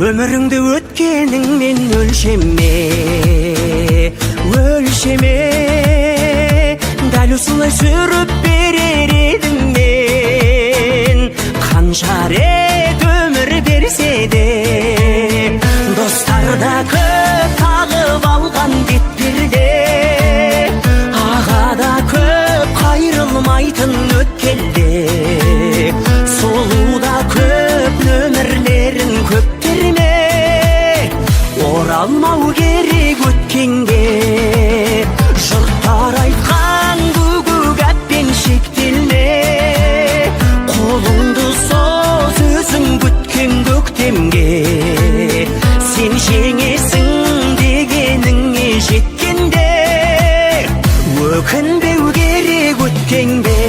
Өміріңді өткеніңмен өлшеме, өлшеме. Дәл осылай сүріп берер едім мен, қанша рет өмір берсе де. Достар да көп тағып алған бетперде, аға да көп қайрылмайтын өткелде. Солу да көп нөмірлерін көптерме, оралмау керек өткенге. Жұрттар айтқан бүгіп әппен шектелме, қолыңды соз өзің күткен көктемге. Сен жеңесің дегеніңе жеткенде, өкінбеу керек өткенге.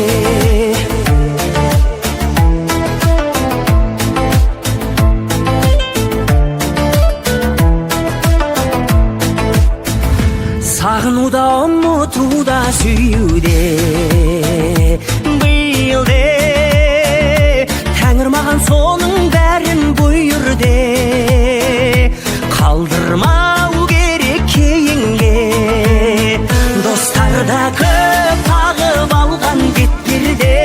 Сағынуда, ұмытуда, сүюде биылде. Тәңір маған соның бәрін бұйырды, қалдырмау керек кейінге. Достар да көп тағып алған бетперде,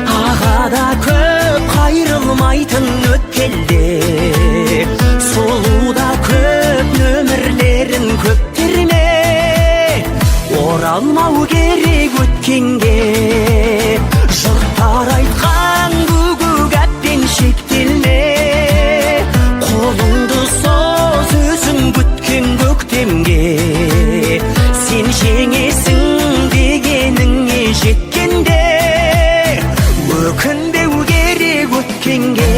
аға да көп қайрылмайтын өткелде. Солу да көп нөмірлерін көптерме, оралмау керек өткенге. Жұрттар айтқан бүгіп әппен шектелме, қолыңды соз өзің күткен көктемге. Сен жеңесің дегеніңе жеткенде, өкінбеу керек өткенге.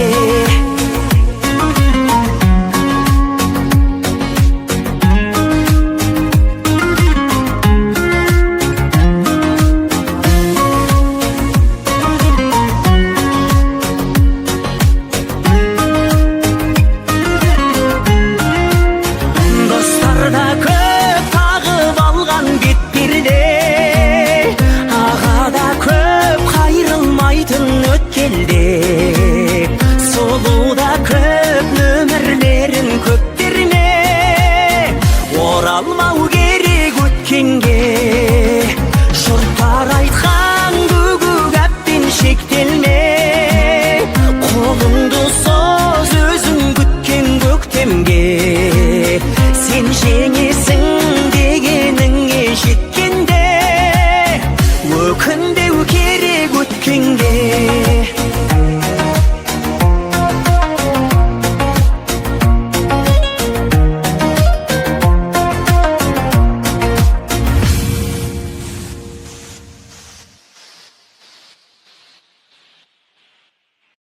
Солу да көп нөмірлерін көптерме, оралмау керек өткенге. Жұрттар айтқан бүгіп әппен шектелме, қолыңды соз өзің күткен көктемге. Сен